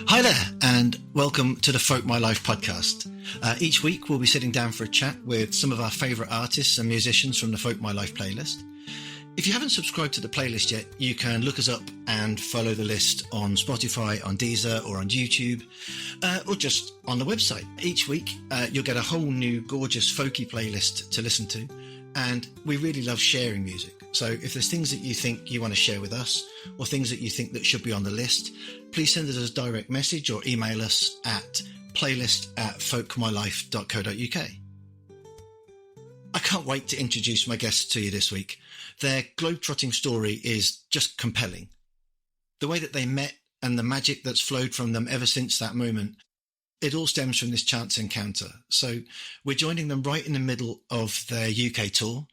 Hi there, and welcome to the Folk My Life podcast. Each week we'll be sitting down for a chat with some of our favourite artists and musicians from the Folk My Life playlist. If you haven't subscribed to the playlist yet, you can look us up and follow the list on Spotify, on Deezer or on YouTube, or just on the website. Each week you'll get a whole new gorgeous folky playlist to listen to, and we really love sharing music. So if there's things that you think you want to share with us or things that you think that should be on the list, please send us a direct message or email us at playlist@folkmylife.co.uk. I can't wait to introduce my guests to you this week. Their globe-trotting story is just compelling. The way that they met and the magic that's flowed from them ever since that moment, it all stems from this chance encounter. So we're joining them right in the middle of their UK tour.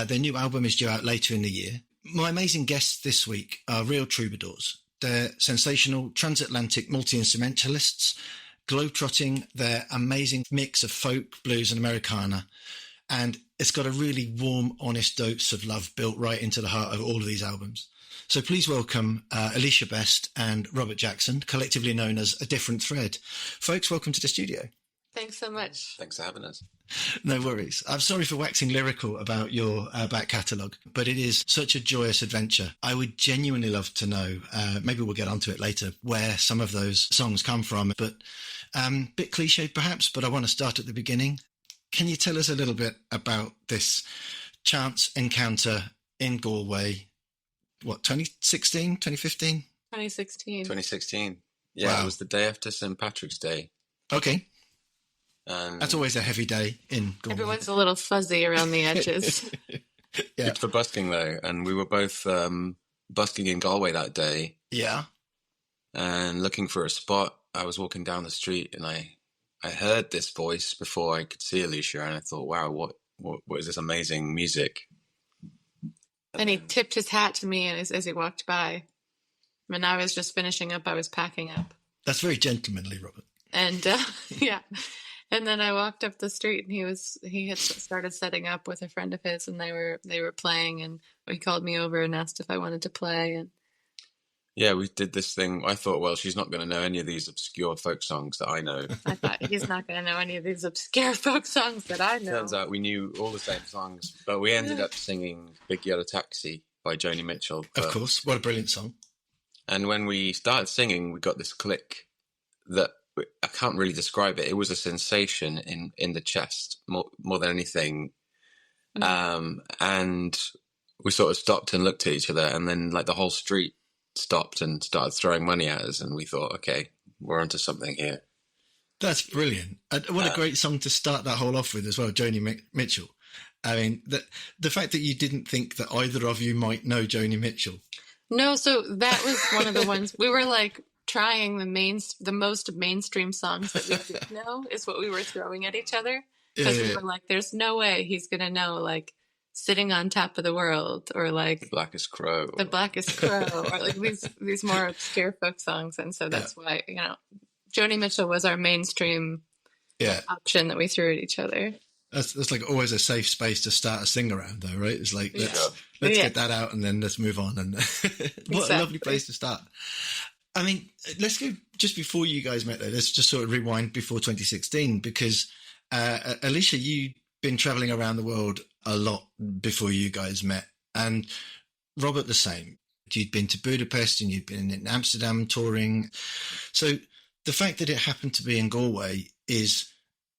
Their new album is due out later in the year. My amazing guests this week are real troubadours. They're sensational transatlantic multi-instrumentalists, globe-trotting their amazing mix of folk, blues and Americana. And it's got a really warm, honest dose of love built right into the heart of all of these albums. So please welcome Alicia Best and Robert Jackson, collectively known as A Different Thread. Folks, welcome to the studio. Thanks so much. Thanks for having us. No worries. I'm sorry for waxing lyrical about your back catalogue, but it is such a joyous adventure. I would genuinely love to know, maybe we'll get onto it later, where some of those songs come from. But bit cliched perhaps, but I want to start at the beginning. Can you tell us a little bit about this chance encounter in Galway? What, 2016, 2015? 2016. 2016. Yeah, wow. It was the day after St. Patrick's Day. Okay. That's always a heavy day in Galway. Everyone's a little fuzzy around the edges. Yeah. Good for busking, though. And we were both busking in Galway that day. Yeah. And looking for a spot. I was walking down the street and I heard this voice before I could see Alicia. And I thought, wow, what is this amazing music? And he tipped his hat to me as he walked by. When I was just finishing up, I was packing up. That's very gentlemanly, Robert. And yeah. And then I walked up the street and he had started setting up with a friend of his and they were playing and he called me over and asked if I wanted to play. And yeah, we did this thing. I thought, well, she's not going to know any of these obscure folk songs that I know. I thought he's not going to know any of these obscure folk songs that I know. Turns out we knew all the same songs, but we ended up singing Big Yellow Taxi by Joni Mitchell. Of course. What a brilliant song. And when we started singing, we got this click that I can't really describe it. It was a sensation in the chest more than anything. And we sort of stopped and looked at each other, and then like the whole street stopped and started throwing money at us, and we thought, okay, we're onto something here. That's brilliant. What a great song to start that whole off with as well, Joni Mitchell. I mean, the fact that you didn't think that either of you might know Joni Mitchell. No, so that was one of the ones we were like trying the most mainstream songs that we did know is what we were throwing at each other, because we were like, there's no way he's gonna know like Sitting on Top of the World or like The Blackest Crow or like these more obscure folk songs. And so that's why, Joni Mitchell was our mainstream option that we threw at each other. That's like always a safe space to start a sing around though, right? It's like let's get that out and then let's move on. And what a lovely place to start. I mean, let's go just before you guys met though. Let's just sort of rewind before 2016, because Alicia, you'd been traveling around the world a lot before you guys met, and Robert the same. You'd been to Budapest and you'd been in Amsterdam touring. So the fact that it happened to be in Galway is,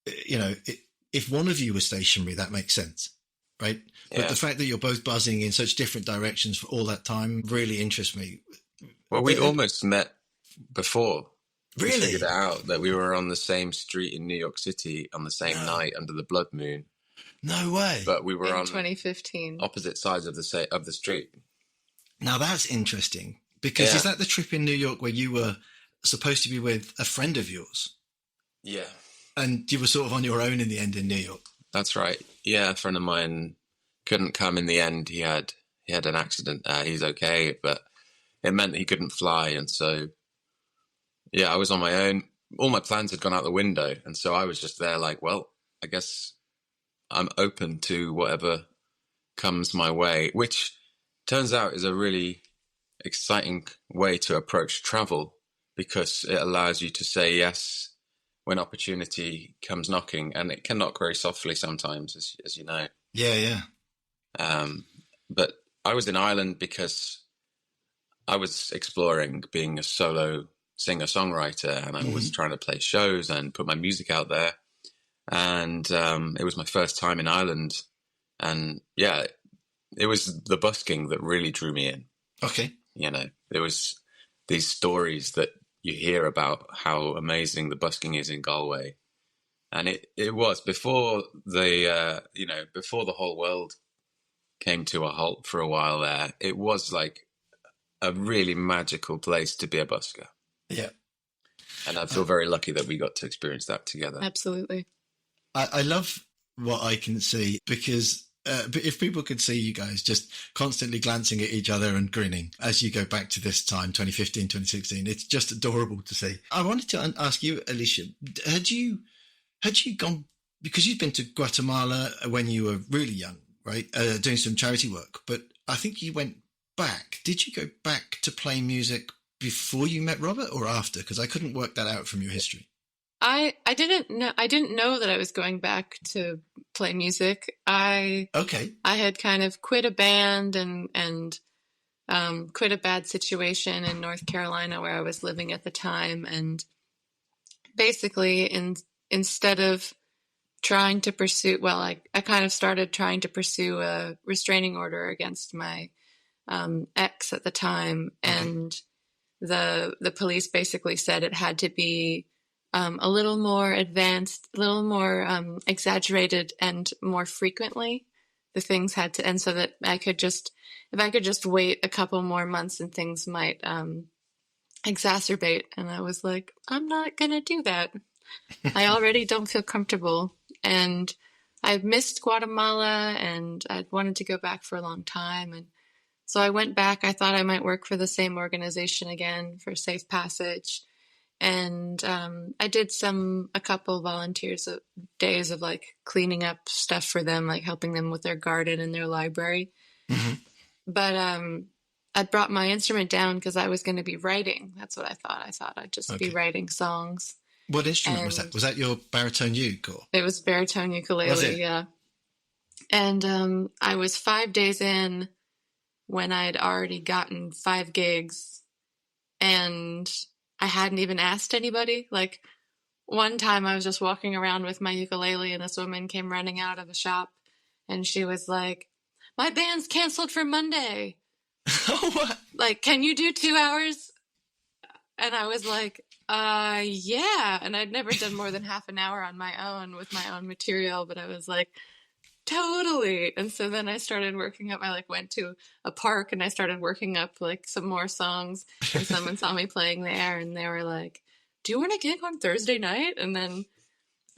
if one of you was stationary, that makes sense, right? Yeah. But the fact that you're both buzzing in such different directions for all that time really interests me. Well, we'd almost met before. Really? We figured it out that we were on the same street in New York City on the same night under the blood moon. No way. But we were on 2015 opposite sides of the street. Now that's interesting, because is that the trip in New York where you were supposed to be with a friend of yours? Yeah. And you were sort of on your own in the end in New York? That's right. Yeah, a friend of mine couldn't come in the end. He had an accident. He's okay, but it meant that he couldn't fly. And so, I was on my own. All my plans had gone out the window. And so I was just there like, well, I guess I'm open to whatever comes my way, which turns out is a really exciting way to approach travel, because it allows you to say yes when opportunity comes knocking, and it can knock very softly sometimes, as you know. Yeah. But I was in Ireland because I was exploring being a solo singer-songwriter, and I was trying to play shows and put my music out there. And it was my first time in Ireland. And yeah, it was the busking that really drew me in. Okay. You know, there was these stories that you hear about how amazing the busking is in Galway. And it was before before the whole world came to a halt for a while there. It was like a really magical place to be a busker. Yeah. And I feel very lucky that we got to experience that together. Absolutely. I love what I can see, because if people could see you guys just constantly glancing at each other and grinning as you go back to this time, 2015, 2016, it's just adorable to see. I wanted to ask you, Alicia, had you gone, because you'd been to Guatemala when you were really young, right, doing some charity work, but I think you went back. Did you go back to play music before you met Robert or after? Because I couldn't work that out from your history. I didn't know that I was going back to play music. I had kind of quit a band and quit a bad situation in North Carolina where I was living at the time, and basically instead of trying to pursue, I kind of started trying to pursue a restraining order against my ex at the time, and the police basically said it had to be a little more advanced, a little more exaggerated, and more frequently. The things had to, and so that if I could just wait a couple more months and things might exacerbate. And I was like, I'm not going to do that. I already don't feel comfortable. And I missed Guatemala, and I'd wanted to go back for a long time. And so I went back. I thought I might work for the same organization again for Safe Passage. And I did a couple volunteers days of like cleaning up stuff for them, like helping them with their garden and their library. Mm-hmm. But I brought my instrument down because I was going to be writing. That's what I thought. I thought I'd just be writing songs. What instrument was that? Was that your baritone uke? Or? It was baritone ukulele, yeah. And I was 5 days in when I'd already gotten 5 gigs, and I hadn't even asked anybody. Like, one time I was just walking around with my ukulele, and this woman came running out of the shop, and she was like, "My band's canceled for Monday. What? Like, can you do 2 hours?" And I was like, yeah. And I'd never done more than half an hour on my own with my own material, but I was like, totally. And so then I started working up. I went to a park and I started working up some more songs, and someone saw me playing there, and they were like, "Do you want a gig on Thursday night?" And then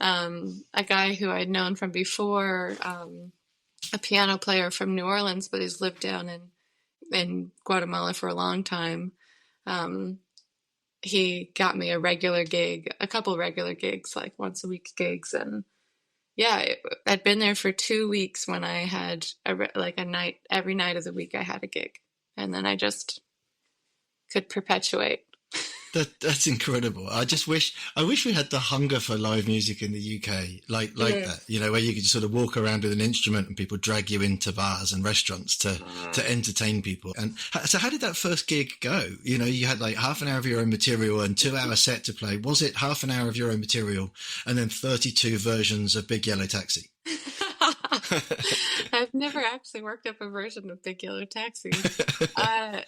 a guy who I'd known from before, a piano player from New Orleans, but he's lived down in Guatemala for a long time. He got me a couple regular gigs, like once a week gigs. And yeah, I'd been there for 2 weeks when I had a night, every night of the week I had a gig. And then I just could perpetuate. That's incredible. I wish we had the hunger for live music in the UK like that, where you could sort of walk around with an instrument and people drag you into bars and restaurants to entertain people. And so how did that first gig go? You had like half an hour of your own material and 2 hour set to play. Was it half an hour of your own material and then 32 versions of Big Yellow Taxi? I've never actually worked up a version of Big Yellow Taxi. I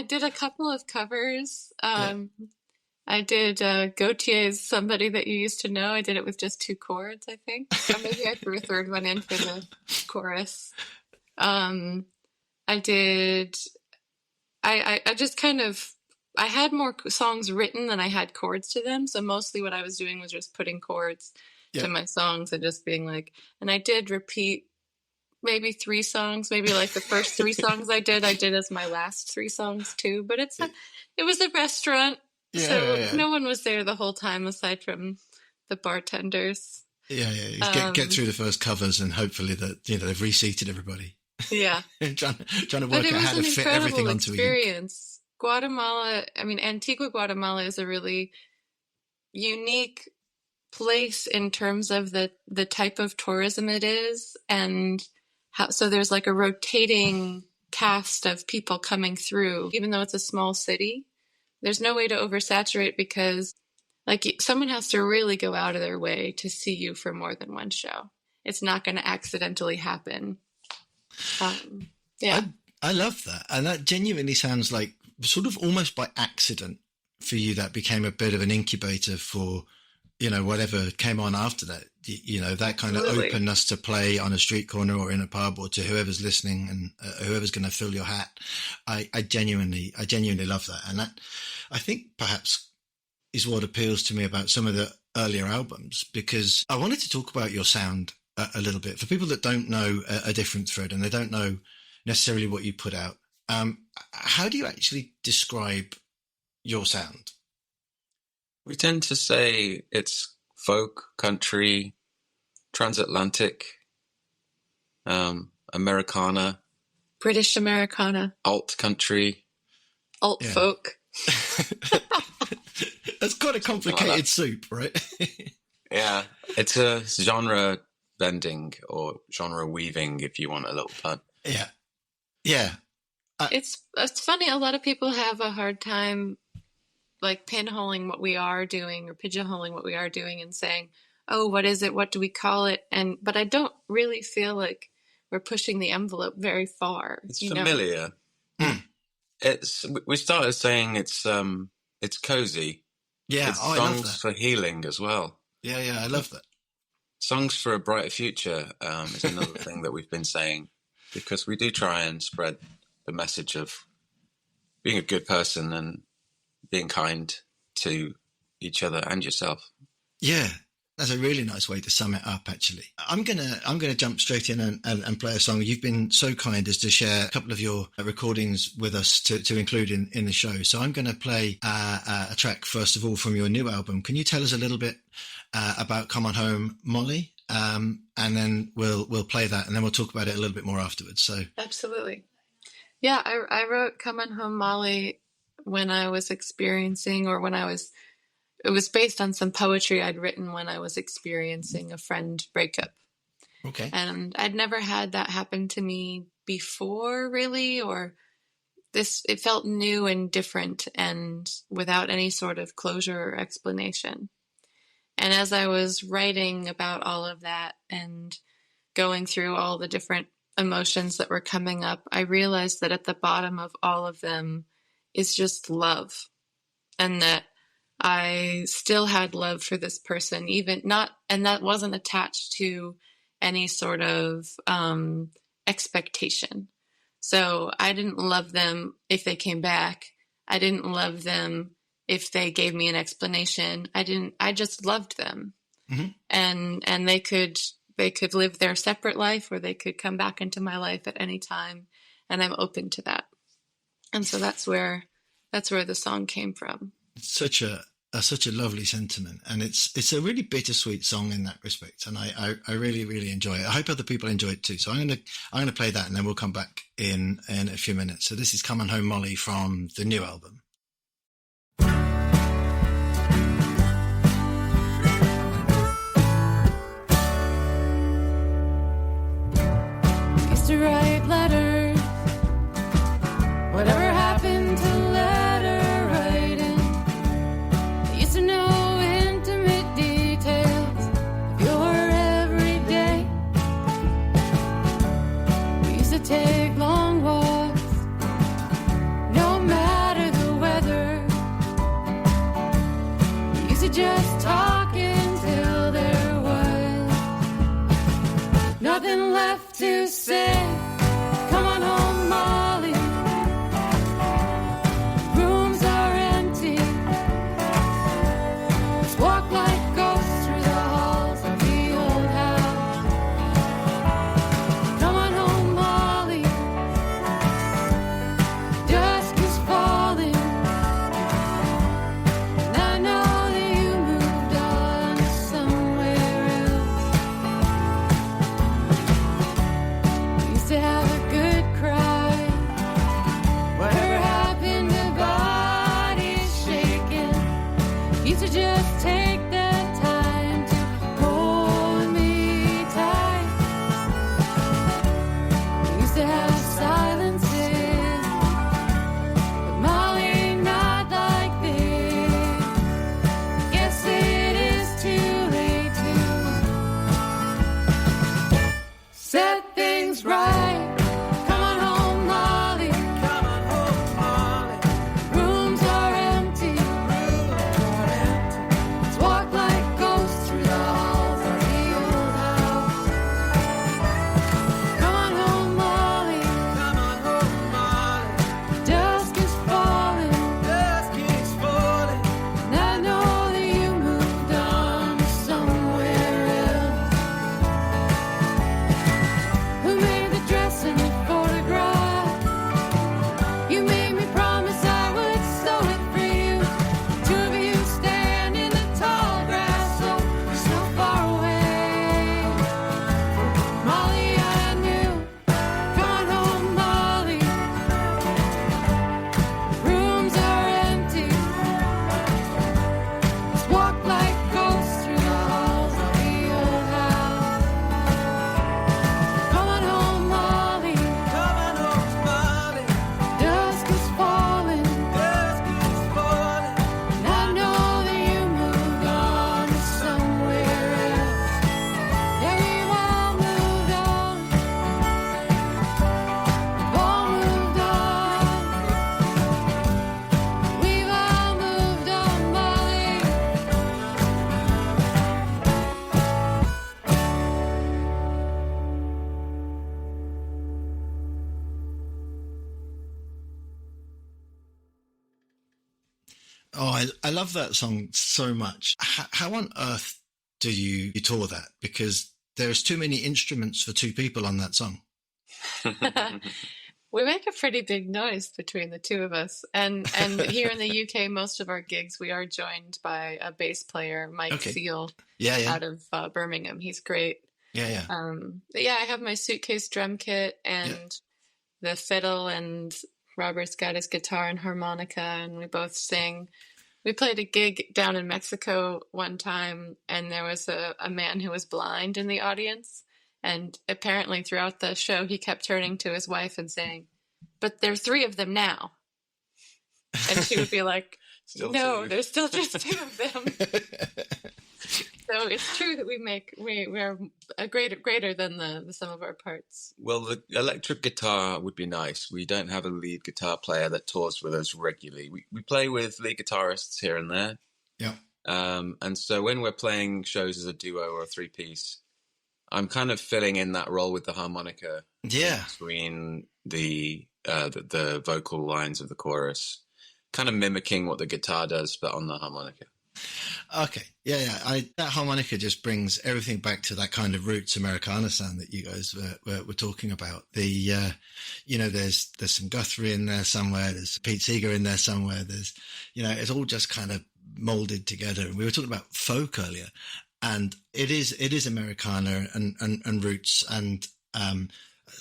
did a couple of covers. I did Gautier's "Somebody That You Used to Know." I did it with just 2 chords, I think. Or maybe I threw a third one in for the chorus. I had more songs written than I had chords to them. So mostly what I was doing was just putting chords to my songs and just being like, and I did repeat maybe 3 songs, maybe like the first 3 songs I did as my last 3 songs too. But it was a restaurant, no one was there the whole time aside from the bartenders. Get through the first covers and hopefully that they've reseated everybody. Yeah, trying to work out how to fit everything onto experience. Guatemala, I mean, Antigua, Guatemala is a really unique place in terms of the type of tourism it is, and how, so there's like a rotating cast of people coming through. Even though it's a small city, there's no way to oversaturate, because like someone has to really go out of their way to see you for more than one show. It's not going to accidentally happen. Yeah. I love that. And that genuinely sounds like sort of almost by accident for you, that became a bit of an incubator for, you know, whatever came on after that. You know, that kind of openness to play on a street corner or in a pub, or to whoever's listening and whoever's going to fill your hat. I genuinely love that. And that, I think, perhaps is what appeals to me about some of the earlier albums, because I wanted to talk about your sound a little bit for people that don't know a different thread and they don't know necessarily what you put out. How do you actually describe your sound? We tend to say it's folk, country, transatlantic, Americana, British Americana, alt country, alt folk. That's quite a complicated soup, right? Yeah, it's a genre bending or genre weaving, if you want a little pun. Yeah. It's funny. A lot of people have a hard time like pinholing what we are doing or pigeonholing what we are doing and saying, oh, what is it? What do we call it? But I don't really feel like we're pushing the envelope very far. It's familiar. We started saying it's cozy. Yeah, it's I love that. Songs for healing as well. Yeah, I love that. Songs for a brighter future is another thing that we've been saying, because we do try and spread the message of being a good person and being kind to each other and yourself. Yeah, that's a really nice way to sum it up, actually. I'm gonna jump straight in and play a song. You've been so kind as to share a couple of your recordings with us to include in the show. So I'm going to play a track, first of all, from your new album. Can you tell us a little bit about Come On Home, Molly? And then we'll play that, and then we'll talk about it a little bit more afterwards. So absolutely. Yeah, I wrote Come On Home, Molly when I was experiencing, or when it was based on some poetry I'd written when I was experiencing a friend breakup. Okay. And I'd never had that happen to me before, really, it felt new and different and without any sort of closure or explanation. And as I was writing about all of that and going through all the different emotions that were coming up, I realized that at the bottom of all of them is just love. And that I still had love for this person, and that wasn't attached to any sort of expectation. So I didn't love them if they came back. I didn't love them if they gave me an explanation. I just loved them. Mm-hmm. And they could live their separate life, or they could come back into my life at any time. And I'm open to that. And so that's where the song came from. Such a lovely sentiment, and it's a really bittersweet song in that respect, and I really, really enjoy it. I hope other people enjoy it too. So I'm gonna play that, and then we'll come back in a few minutes. So this is Come On Home, Molly from the new album. Used to write letters, whatever happened to letter writing? I used to know intimate details of your everyday. We used to take long walks, no matter the weather. We used to just talk until there was nothing left to say. Come on home, Molly. Rooms are empty. Let's walk like ghosts through the halls of the old house. Come on home, Molly. Dusk is falling, and I know that you moved on somewhere else. We used to Oh, I love that song so much. How on earth do you tour that? Because there's too many instruments for two people on that song. We make a pretty big noise between the two of us. And here in the UK, most of our gigs, we are joined by a bass player, Mike Seal, out of Birmingham. He's great. Yeah. Yeah, I have my suitcase drum kit and the fiddle, and Robert's got his guitar and harmonica, and we both sing. We played a gig down in Mexico one time, and there was a man who was blind in the audience. And apparently throughout the show, he kept turning to his wife and saying, "But there's 3 of them now." And she would be like, "No, there's still just 2 of them." So it's true that we are a greater than the sum of our parts. Well, the electric guitar would be nice. We don't have a lead guitar player that tours with us regularly. We play with lead guitarists here and there. Yeah. And so when we're playing shows as a duo or a 3-piece, I'm kind of filling in that role with the harmonica. Yeah. Between the vocal lines of the chorus, kind of mimicking what the guitar does, but on the harmonica. Okay. Yeah. That harmonica just brings everything back to that kind of roots Americana sound that you guys were talking about. There's some Guthrie in there somewhere. There's Pete Seeger in there somewhere. There's, it's all just kind of molded together. And we were talking about folk earlier, and it is Americana and roots and,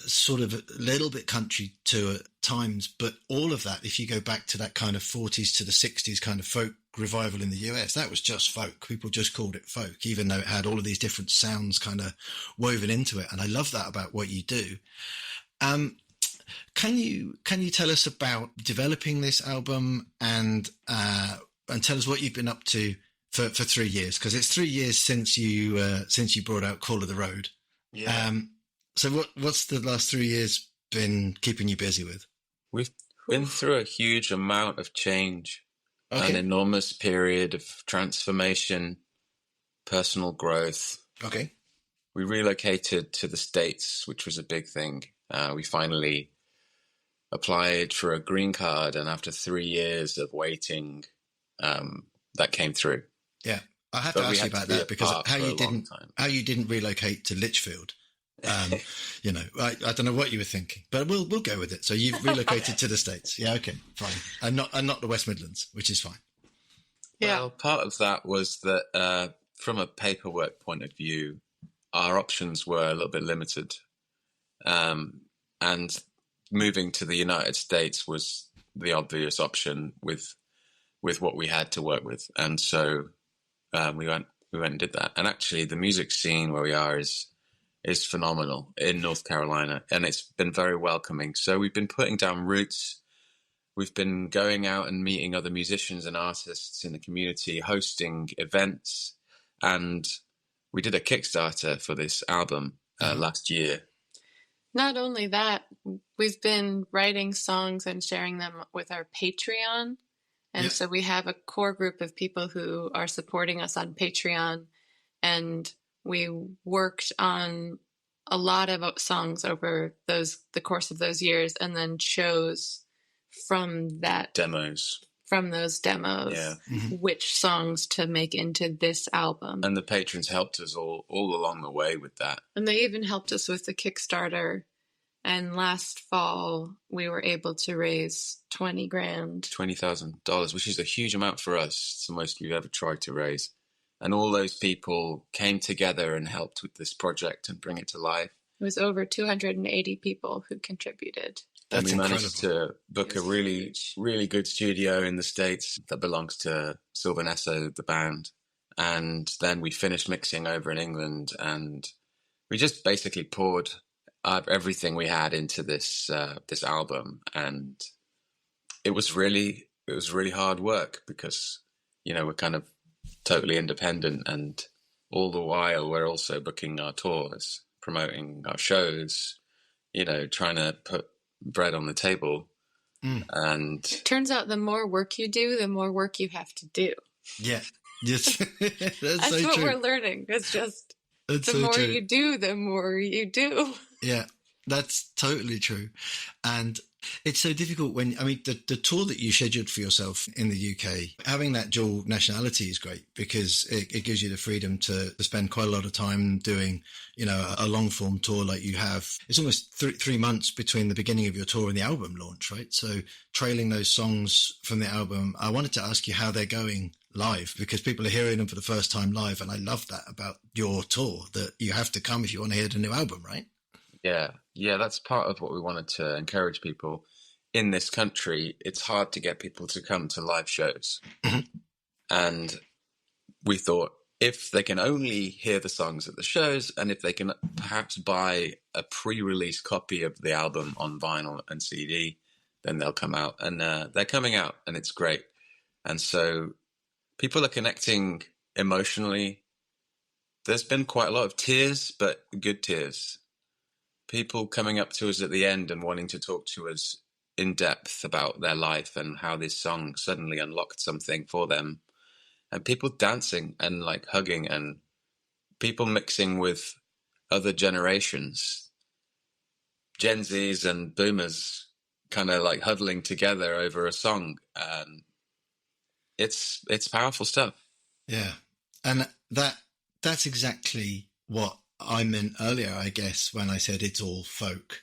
sort of a little bit country to at times, but all of that, if you go back to that kind of 40s to the 60s kind of folk revival in the US, that was just folk. People just called it folk, even though it had all of these different sounds kind of woven into it. And I love that about what you do. Can you tell us about developing this album and tell us what you've been up to for 3 years? Because it's 3 years since you brought out Call of the Road. Yeah. So what's the last 3 years been keeping you busy with? We've been through a huge amount of change, an enormous period of transformation, personal growth. Okay. We relocated to the States, which was a big thing. We finally applied for a green card, and after 3 years of waiting, that came through. Yeah. I have to ask you about that, because how you didn't relocate to Litchfield. I don't know what you were thinking, but we'll go with it. So you've relocated to the States. Yeah. Okay, fine. And not the West Midlands, which is fine. Yeah. Well, part of that was that from a paperwork point of view, our options were a little bit limited. And moving to the United States was the obvious option with what we had to work with. And so we went and did that. And actually the music scene where we are is phenomenal in North Carolina, and it's been very welcoming. So we've been putting down roots. We've been going out and meeting other musicians and artists in the community, hosting events, and we did a Kickstarter for this album last year. Not only that, we've been writing songs and sharing them with our Patreon. And so we have a core group of people who are supporting us on Patreon, and we worked on a lot of songs over the course of those years, and then chose from those demos, which songs to make into this album. And the patrons helped us all along the way with that. And they even helped us with the Kickstarter. And last fall, we were able to raise $20,000, which is a huge amount for us. It's the most we've ever tried to raise. And all those people came together and helped with this project and bring it to life. It was over 280 people who contributed. And we managed to book a really, really good studio in the States that belongs to Sylvan Esso, the band. And then we finished mixing over in England, and we just basically poured everything we had into this album. And it was really hard work, because, we're kind of totally independent, and all the while we're also booking our tours, promoting our shows, trying to put bread on the table. And it turns out the more work you do, the more work you have to do. Yeah. Yes. That's so what true. We're learning. It's just the more you do, the more you do. Yeah, that's totally true. And It's so difficult when, I mean, the tour that you scheduled for yourself in the UK, having that dual nationality is great because it gives you the freedom to spend quite a lot of time doing, you know, a long form tour like you have. It's almost 3 months between the beginning of your tour and the album launch, right? So trailing those songs from the album, I wanted to ask you how they're going live because people are hearing them for the first time live. And I love that about your tour, that you have to come if you want to hear the new album, right? Yeah, that's part of what we wanted to encourage people in this country. It's hard to get people to come to live shows. And we thought if they can only hear the songs at the shows and if they can perhaps buy a pre-release copy of the album on vinyl and CD, then they'll come out. And they're coming out and it's great. And so people are connecting emotionally. There's been quite a lot of tears, but good tears. People coming up to us at the end and wanting to talk to us in depth about their life and how this song suddenly unlocked something for them. And people dancing and like hugging and people mixing with other generations, Gen Zs and boomers kind of like huddling together over a song. It's powerful stuff. Yeah. And that's exactly what I meant earlier, I guess, when I said it's all folk,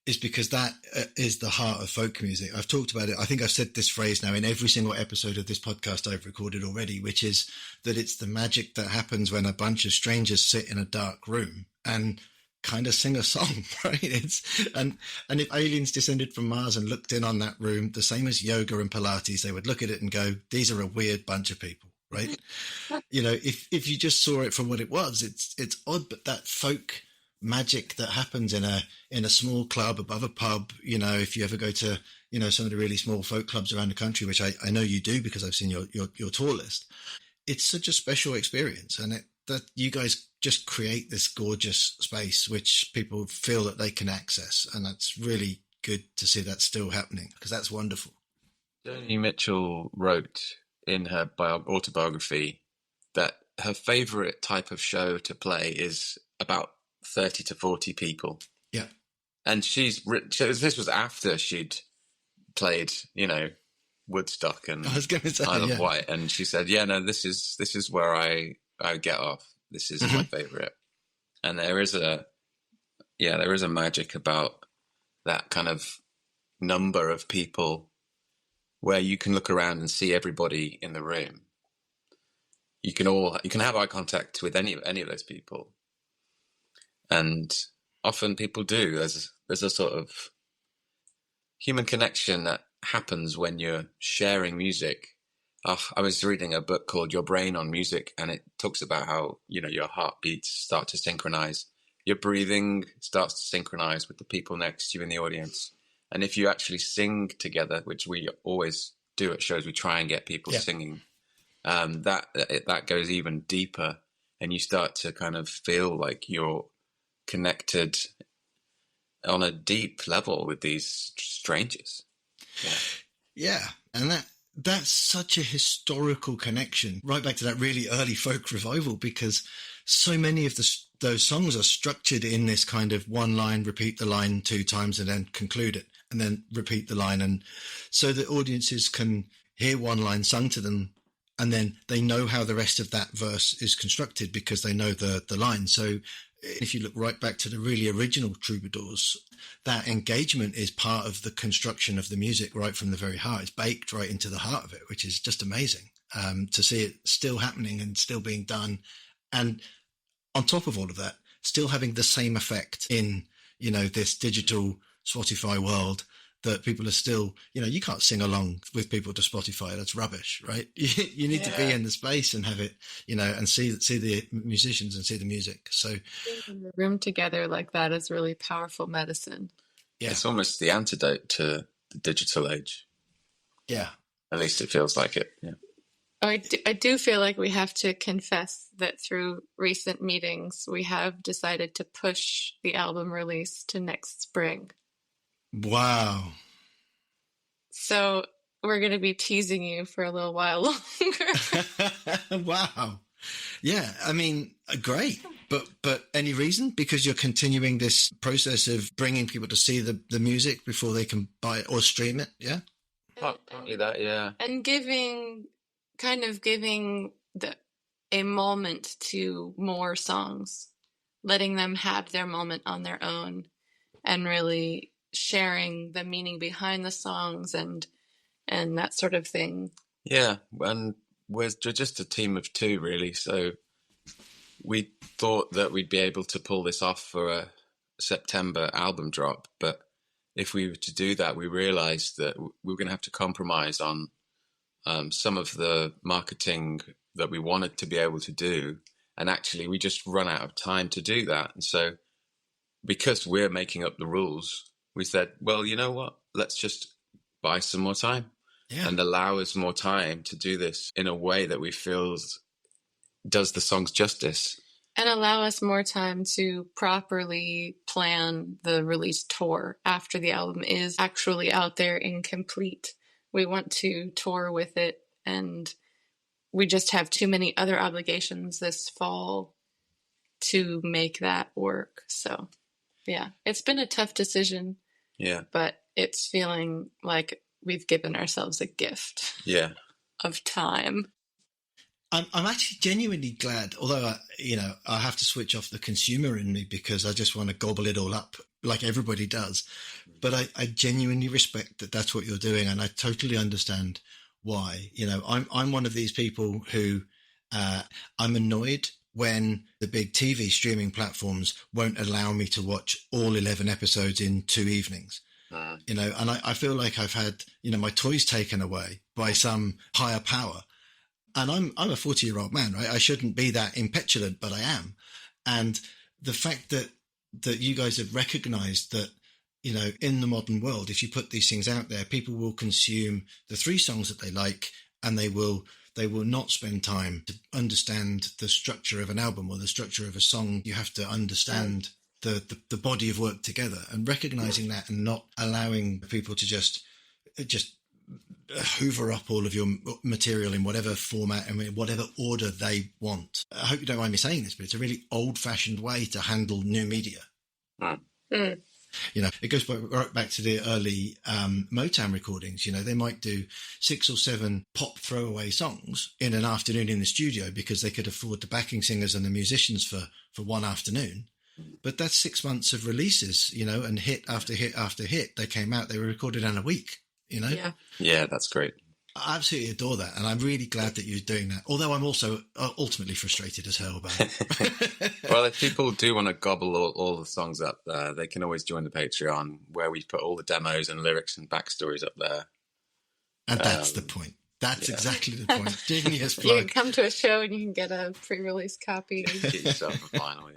is because that is the heart of folk music. I've talked about it. I think I've said this phrase now in every single episode of this podcast I've recorded already, which is that it's the magic that happens when a bunch of strangers sit in a dark room and kind of sing a song, right? And if aliens descended from Mars and looked in on that room, the same as yoga and Pilates, they would look at it and go, these are a weird bunch of people. Right. You know, if you just saw it for what it was, it's odd, but that folk magic that happens in a small club above a pub, you know, if you ever go to, you know, some of the really small folk clubs around the country, which I know you do because I've seen your tour list, it's such a special experience. And that you guys just create this gorgeous space, which people feel that they can access. And that's really good to see that still happening because that's wonderful. Joni Mitchell wrote in her autobiography that her favorite type of show to play is about 30 to 40 people. Yeah. And she's written, this was after she'd played, you know, Woodstock and Isle of Wight. And she said, yeah, no, this is where I get off. This is my favorite. And there is a magic about that kind of number of people where you can look around and see everybody in the room. You can have eye contact with any of those people. And often people do. There's a sort of human connection that happens when you're sharing music. I was reading a book called Your Brain on Music, and it talks about how, you know, your heartbeats start to synchronize. Your breathing starts to synchronize with the people next to you in the audience. And if you actually sing together, which we always do at shows, we try and get people singing, that goes even deeper, and you start to kind of feel like you're connected on a deep level with these strangers. Yeah. And that's such a historical connection, right back to that really early folk revival, because so many of those songs are structured in this kind of one line, repeat the line 2 times and then conclude it, and then repeat the line. And so the audiences can hear one line sung to them, and then they know how the rest of that verse is constructed because they know the line. So if you look right back to the really original troubadours, that engagement is part of the construction of the music right from the very heart. It's baked right into the heart of it, which is just amazing to see it still happening and still being done. And on top of all of that, still having the same effect in, you know, this digital Spotify world, that people are still, you know, you can't sing along with people to Spotify. That's rubbish, right? You need to be in the space and have it, you know, and see the musicians and see the music. So being in the room together like that is really powerful medicine. Yeah. It's almost the antidote to the digital age. Yeah. At least it feels like it. Yeah. Oh, I do feel like we have to confess that through recent meetings, we have decided to push the album release to next spring. Wow. So we're going to be teasing you for a little while longer. Wow. Yeah. I mean, great. But any reason? Because you're continuing this process of bringing people to see the music before they can buy it or stream it, yeah? Partly that, yeah. And giving a moment to more songs, letting them have their moment on their own, and really sharing the meaning behind the songs and that sort of thing. Yeah, and we're just a team of two, really. So we thought that we'd be able to pull this off for a September album drop. But if we were to do that, we realized that we were going to have to compromise on some of the marketing that we wanted to be able to do. And actually, we just run out of time to do that. And so because we're making up the rules, we said, well, you know what? Let's just buy some more time and allow us more time to do this in a way that we feel does the songs justice. And allow us more time to properly plan the release tour after the album is actually out there incomplete. We want to tour with it, and we just have too many other obligations this fall to make that work. So, yeah, it's been a tough decision. Yeah. But it's feeling like we've given ourselves a gift of time. I'm actually genuinely glad, although I have to switch off the consumer in me because I just want to gobble it all up like everybody does. But I genuinely respect that that's what you're doing, and I totally understand why. I'm one of these people who I'm annoyed when the big TV streaming platforms won't allow me to watch all 11 episodes in 2 evenings. And I feel like I've had my toys taken away by some higher power. And I'm a 40-year-old man, right? I shouldn't be that impetulant, but I am. And the fact that you guys have recognized that, in the modern world, if you put these things out there, people will consume the 3 songs that they like, and they will not spend time to understand the structure of an album or the structure of a song. You have to understand the body of work together, and recognizing that and not allowing people to just hoover up all of your material in whatever format and in whatever order they want. I hope you don't mind me saying this, but it's a really old-fashioned way to handle new media. It goes right back to the early Motown recordings. They might do 6 or 7 pop throwaway songs in an afternoon in the studio because they could afford the backing singers and the musicians for one afternoon. But that's 6 months of releases, and hit after hit after hit. They came out, they were recorded in a week. Yeah, that's great. I absolutely adore that, and I'm really glad that you're doing that, although I'm also ultimately frustrated as hell about it. Well, if people do want to gobble all the songs up there, they can always join the Patreon, where we put all the demos and lyrics and backstories up there. And that's the point. That's exactly the point. Genius plug. You can come to a show and you can get a pre-release copy. Get yourself a vinyl,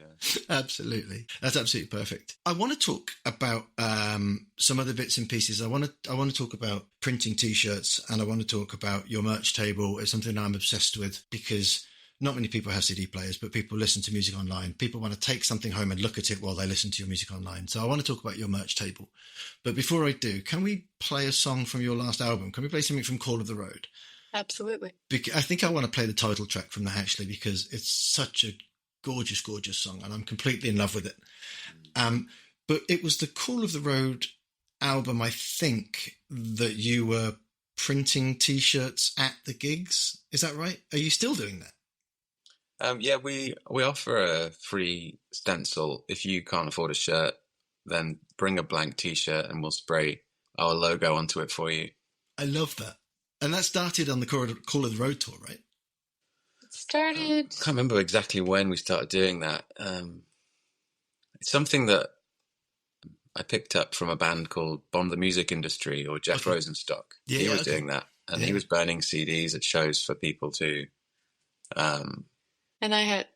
Absolutely. That's absolutely perfect. I want to talk about some other bits and pieces. I want to talk about printing T-shirts, and I want to talk about your merch table. It's something I'm obsessed with because not many people have CD players, but people listen to music online. People want to take something home and look at it while they listen to your music online. So I want to talk about your merch table. But before I do, can we play a song from your last album? Can we play something from Call of the Road? Absolutely. I think I want to play the title track from that, actually, because it's such a gorgeous, gorgeous song, and I'm completely in love with it. But it was the Call of the Road album, I think, that you were printing T-shirts at the gigs. Is that right? Are you still doing that? We offer a free stencil. If you can't afford a shirt, then bring a blank T-shirt and we'll spray our logo onto it for you. I love that. And that started on the Call of the Road tour, right? It started... I can't remember exactly when we started doing that. It's something that I picked up from a band called Bomb the Music Industry, or Jeff Rosenstock. He was doing that. And he was burning CDs at shows for people too. And I had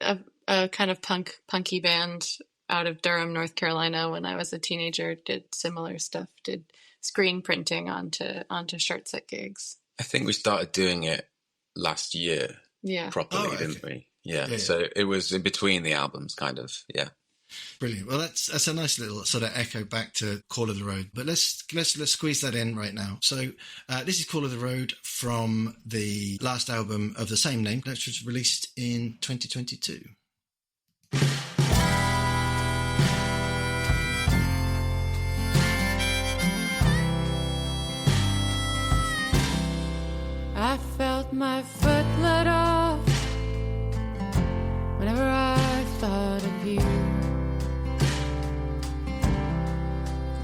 a kind of punky band out of Durham, North Carolina, when I was a teenager, did similar stuff, did screen printing onto shirts at gigs. I think we started doing it last year properly, didn't we? Yeah. So it was in between the albums, kind of, Brilliant. Well, that's a nice little sort of echo back to Call of the Road. But let's squeeze that in right now. So this is Call of the Road from the last album of the same name, which was released in 2022. I felt my foot let off whenever I thought of you.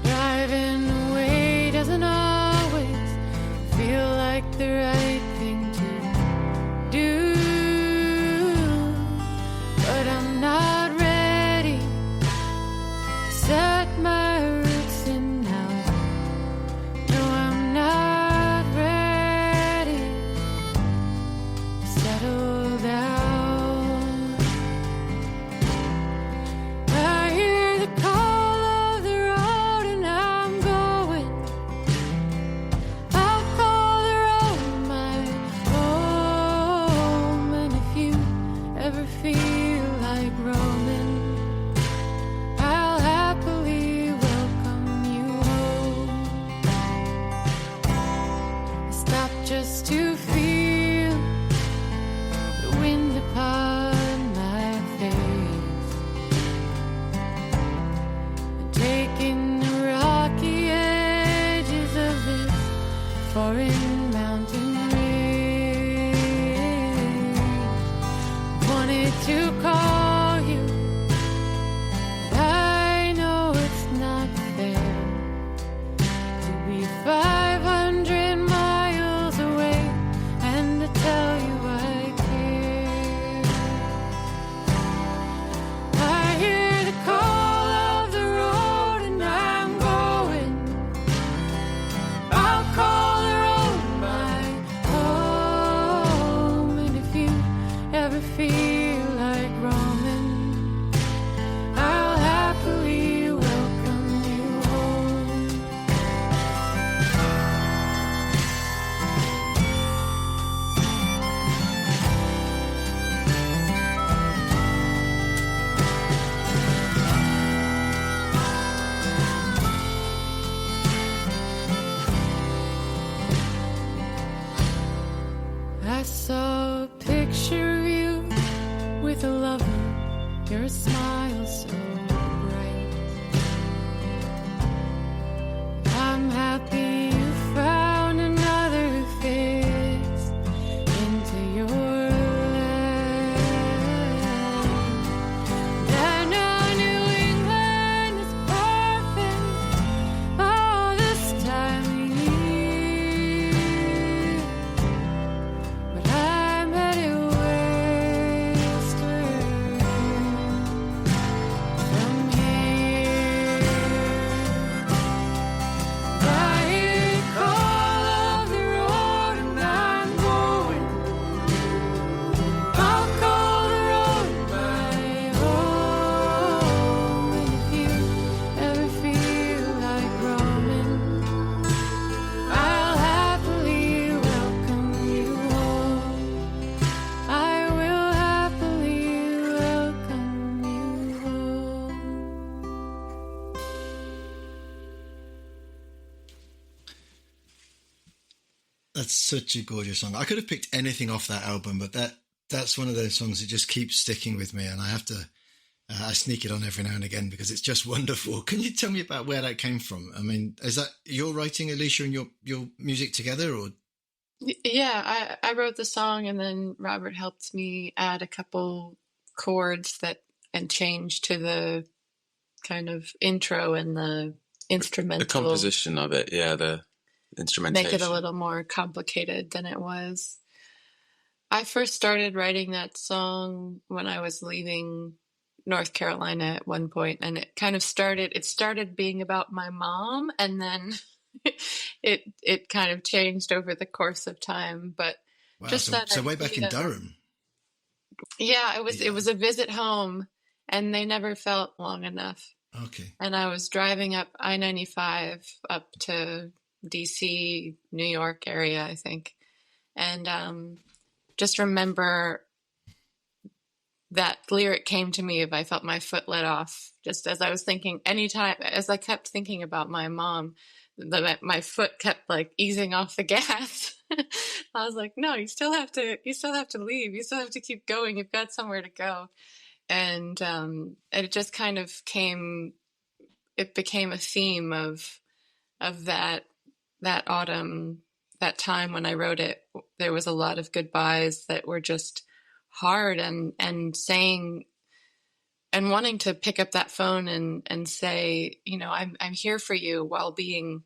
Driving away doesn't always feel like the right thing to do, but I'm not ready to set my roots in now. No, I'm not ready to settle down. I hear the call of the road and I'm going. I'll call the road my home. And if you ever feel like roaming, I'll happily welcome you home. I stop just to feel the wind upon my face, and taking the rocky edges of this foreign mountain range. Wanted to call you, but I know it's not fair to be 500 miles away and to tell you I care. I hear the call of the road and I'm going. I'll call the road my home. And if you ever feel like roaming, I'll happily welcome you home. I saw a picture of you with a lover, your smile so bright. I'm happy you found another who fits into your life. I know New England is perfect all this time of year, but I'm headed westward from here. I hear the call of the road and I'm going. I'll call the road my home. And if you ever feel like roaming, I'll happily welcome you home. I will happily welcome you home. That's such a gorgeous song. I could have picked anything off that album, but that's one of those songs that just keeps sticking with me, and I have to I sneak it on every now and again because it's just wonderful. Can you tell me about where that came from? I mean, is that your writing, Alicia, and your music together, or? Yeah, I wrote the song and then Robert helped me add a couple chords and change to the kind of intro and the instrumental. The composition of it, yeah, the instrumentation. Make it a little more complicated than it was. I first started writing that song when I was leaving North Carolina at one point, and it started being about my mom, and then it kind of changed over the course of time. But Wow, just so way back in Durham. Yeah, it was a visit home, and they never felt long enough. Okay. And I was driving up I-95 up to DC, New York area, I think. And just remember that lyric came to me if I felt my foot let off, just as I was thinking, as I kept thinking about my mom, my foot kept like easing off the gas. I was like, no, you still have to leave. You still have to keep going. You've got somewhere to go. And it just kind of became a theme of that autumn that time when I wrote it, there was a lot of goodbyes that were just hard, and saying and wanting to pick up that phone and say, you know, I'm here for you, while being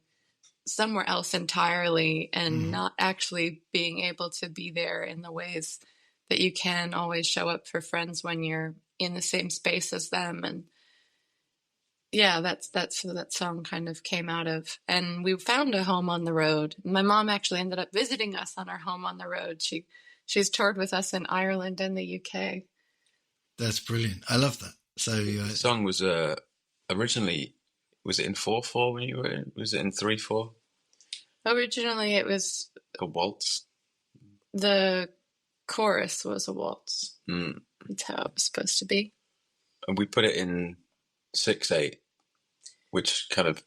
somewhere else entirely, and not actually being able to be there in the ways that you can always show up for friends when you're in the same space as them. And yeah, that's what that song kind of came out of. And we found a home on the road. My mom actually ended up visiting us on our home on the road. She's toured with us in Ireland and the UK. That's brilliant. I love that. So the song was originally, was it in 4/4 when you were in? Was it in 3/4? Originally, it was A waltz. the chorus was a waltz. That's how it was supposed to be. And we put it in 6/8, which kind of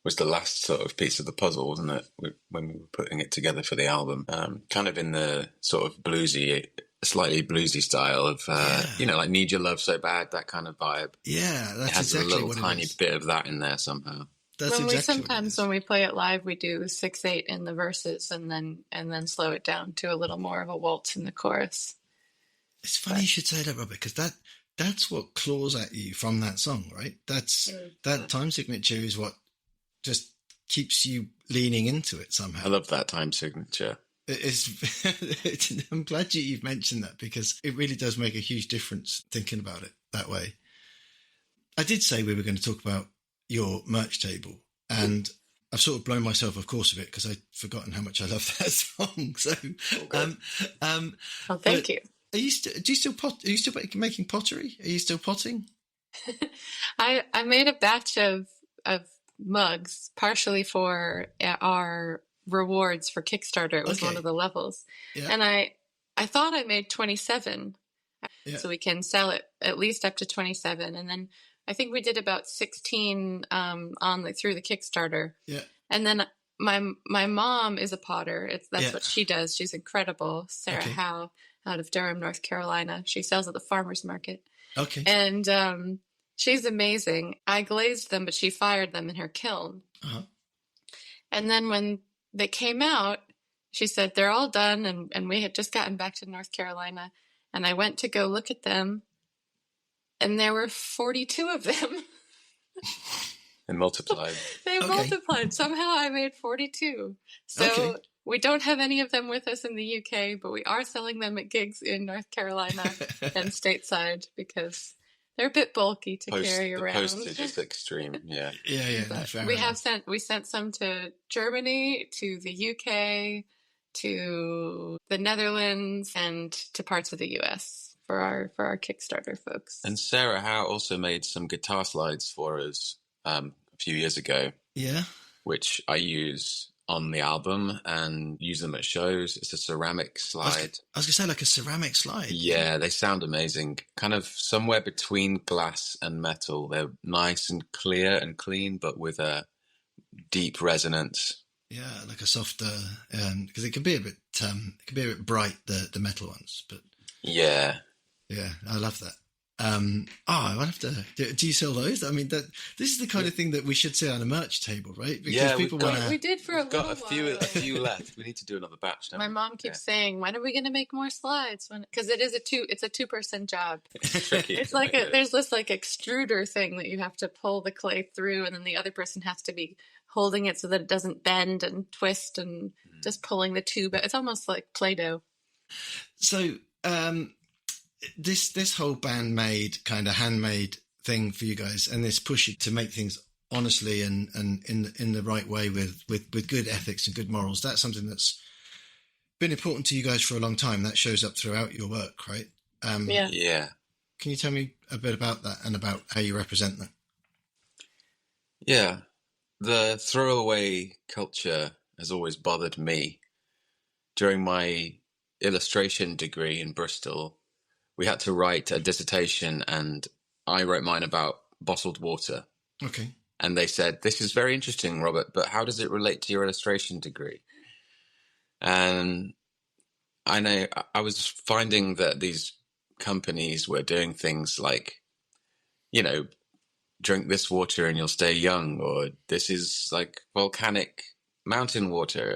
was the last sort of piece of the puzzle, wasn't it? When we were putting it together for the album, kind of in the sort of bluesy, slightly bluesy style of, you know, like "Need Your Love So Bad," that kind of vibe. Yeah, that's it has exactly a little what tiny it is. bit of that in there somehow. That's when exactly we sometimes what it is. when we play it live, we do 6/8 in the verses, and then slow it down to a little more of a waltz in the chorus. It's funny you should say that, Robert, because that's what claws at you from that song, right? That time signature is what just keeps you leaning into it somehow. I love that time signature. I'm glad you've mentioned that, because it really does make a huge difference thinking about it that way. I did say we were going to talk about your merch table, and I've sort of blown myself off course of it because I'd forgotten how much I love that song. So, Thank you. Are you still making pottery? Are you still potting? I made a batch of mugs, partially for our rewards for Kickstarter. It was one of the levels. Yeah. And I thought I made 27. Yeah. So we can sell it at least up to 27. And then I think we did about 16 through the Kickstarter. Yeah. And then my mom is a potter. That's what she does. She's incredible. Sarah Howe out of Durham, North Carolina. She sells at the farmer's market. Okay. And she's amazing. I glazed them, but she fired them in her kiln. Uh-huh. And then when they came out, she said, they're all done. And we had just gotten back to North Carolina. And I went to go look at them. And there were 42 of them. They multiplied. They multiplied. Somehow I made 42. So we don't have any of them with us in the UK, but we are selling them at gigs in North Carolina and stateside, because they're a bit bulky to carry around. The postage is extreme, yeah. We sent some to Germany, to the UK, to the Netherlands, and to parts of the US for our Kickstarter folks. And Sarah Howe also made some guitar slides for us a few years ago. Yeah. Which I use on the album and use them at shows. It's a ceramic slide. I was going to say, like a ceramic slide. Yeah, they sound amazing. Kind of somewhere between glass and metal. They're nice and clear and clean, but with a deep resonance. Yeah, like a softer, because it can be a bit bright, the metal ones, but yeah, I love that. I'll have to. Do you sell those? I mean, this is the kind of thing that we should see on a merch table, right? Because people want to. We did for a little while. A few left. We need to do another batch. My mom keeps saying, "When are we going to make more slides?" Because it's a two-person job. It's tricky. It's like there's this like extruder thing that you have to pull the clay through, and then the other person has to be holding it so that it doesn't bend and twist, and just pulling the tube. It's almost like Play-Doh. So. This whole handmade thing for you guys, and this push to make things honestly and in the right way with good ethics and good morals, that's something that's been important to you guys for a long time. That shows up throughout your work, right? Yeah. Can you tell me a bit about that and about how you represent that? Yeah. The throwaway culture has always bothered me. During my illustration degree in Bristol, we had to write a dissertation, and I wrote mine about bottled water. Okay. And they said, "This is very interesting, Robert, but how does it relate to your illustration degree?" And I know I was finding that these companies were doing things like, drink this water and you'll stay young, or this is like volcanic mountain water,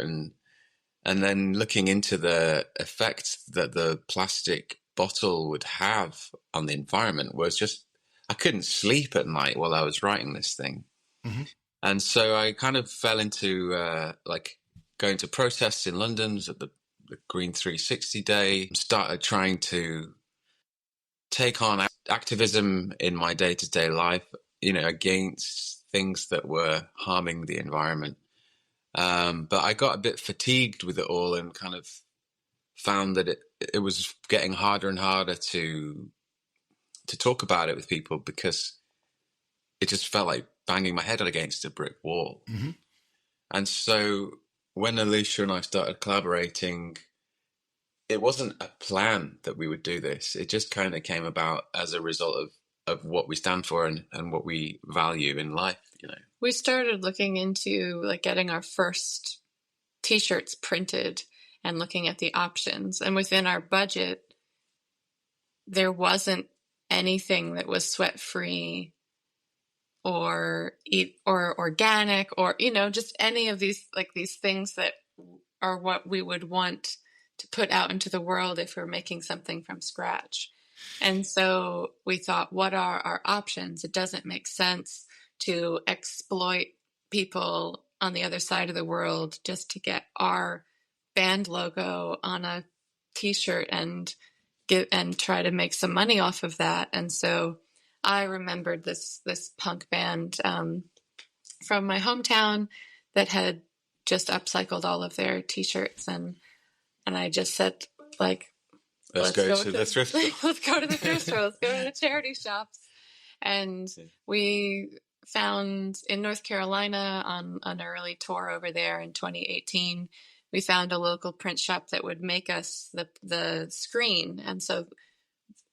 and then looking into the effects that the plastic bottle would have on the environment was just, I couldn't sleep at night while I was writing this thing. Mm-hmm. And so I kind of fell into like going to protests in London at the Green 360 Day, started trying to take on activism in my day-to-day life, against things that were harming the environment. But I got a bit fatigued with it all and kind of found that it was getting harder and harder to talk about it with people, because it just felt like banging my head against a brick wall. Mm-hmm. And so when Alicia and I started collaborating, it wasn't a plan that we would do this. It just kind of came about as a result of what we stand for and what we value in life, We started looking into like getting our first t-shirts printed and looking at the options. And within our budget, there wasn't anything that was sweat-free or organic or, just any of these things that are what we would want to put out into the world if we're making something from scratch. And so we thought, what are our options? It doesn't make sense to exploit people on the other side of the world just to get our band logo on a t-shirt and try to make some money off of that. And so I remembered this punk band from my hometown that had just upcycled all of their t-shirts, and I just said, like, let's go to the thrift store. Let's go to the thrift store. Let's go to the charity shops. And we found in North Carolina on an early tour over there in 2018, we found a local print shop that would make us the screen. And so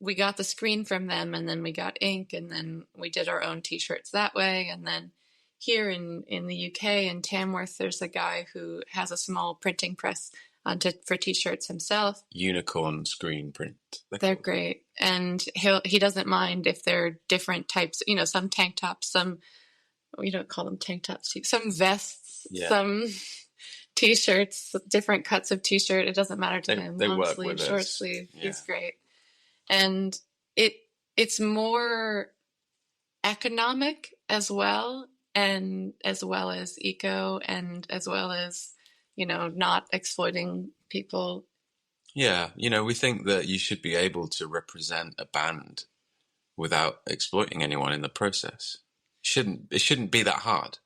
we got the screen from them, and then we got ink, and then we did our own t-shirts that way. And then here in the UK, in Tamworth, there's a guy who has a small printing press for t-shirts himself. Unicorn screen print. They're great. And he doesn't mind if they're different types, some tank tops, some, we don't call them tank tops, some vests, some t-shirts, different cuts of t-shirt. It doesn't matter to him. They long work sleeve, with short us. sleeve. Yeah. He's great. And it's more economic as well, and as well as eco, and as well as, not exploiting people. Yeah, we think that you should be able to represent a band without exploiting anyone in the process. It shouldn't be that hard.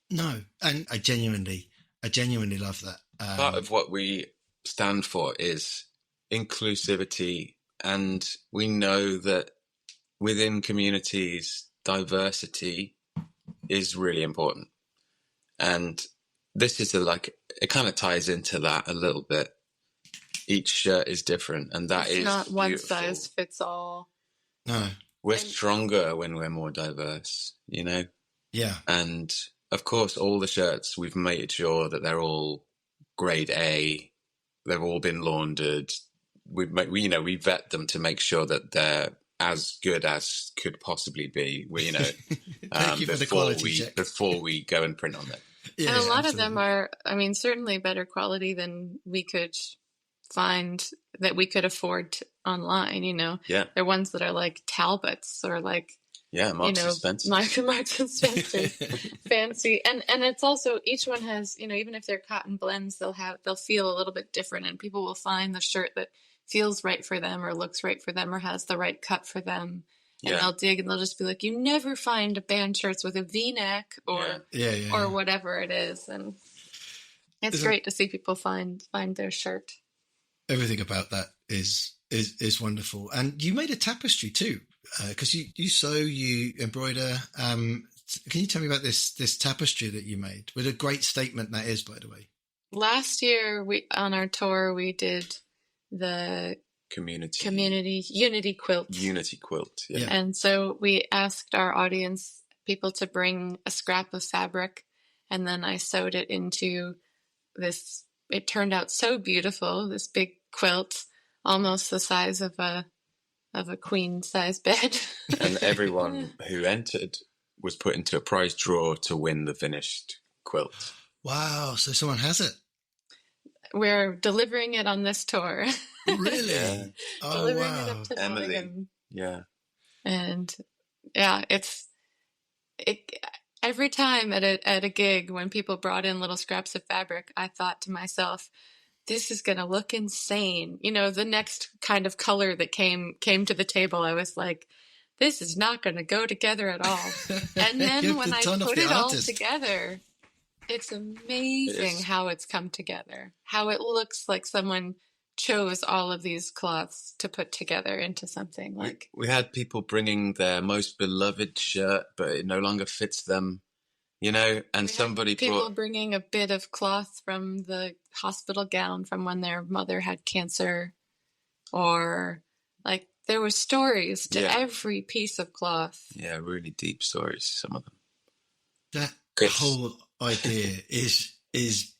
No, and I genuinely love that. Part of what we stand for is inclusivity, and we know that within communities, diversity is really important. And this is it kind of ties into that a little bit. Each shirt is different, and that is not one beautiful. size fits all. No. We're stronger when we're more diverse, Yeah. And of course, all the shirts, we've made sure that they're all grade A. They've all been laundered. We vet them to make sure that they're as good as could possibly be. Thank you for the quality check. Before we go and print on them. Yeah, and a lot of them are, certainly better quality than we could find that we could afford online, Yeah. They're ones that are like Talbots or like, Marks and Spencer. Marks and Spencer, fancy. And it's also, each one has, even if they're cotton blends, they'll feel a little bit different, and people will find the shirt that feels right for them or looks right for them or has the right cut for them. And they'll dig, and they'll just be like, you never find band shirts with a V-neck or whatever it is. And it's great to see people find their shirt. Everything about that is wonderful. And you made a tapestry too, because you sew, you embroider. Can you tell me about this tapestry that you made? What a great statement that is, by the way. Last year, on our tour, we did the community unity quilt. Unity quilt, yeah. And so we asked our audience people to bring a scrap of fabric, and then I sewed it into this. It turned out so beautiful. This big quilt, almost the size of a queen size bed. And everyone who entered was put into a prize draw to win the finished quilt. Wow, so someone has it. We're delivering it on this tour. Really? Yeah. Oh, Delivering it wow. up to Emily. Nottingham. Yeah. And yeah, every time at a gig when people brought in little scraps of fabric, I thought to myself, this is going to look insane. You know, the next kind of color that came to the table, I was like, this is not going to go together at all. And then when I put it all together, it's amazing how it's come together, how it looks like someone chose all of these cloths to put together into something. Like we had people bringing their most beloved shirt, but it no longer fits them, you know, and somebody people bringing a bit of cloth from the hospital gown from when their mother had cancer, or like there were stories to every piece of cloth. Yeah, really deep stories, some of them. That whole idea is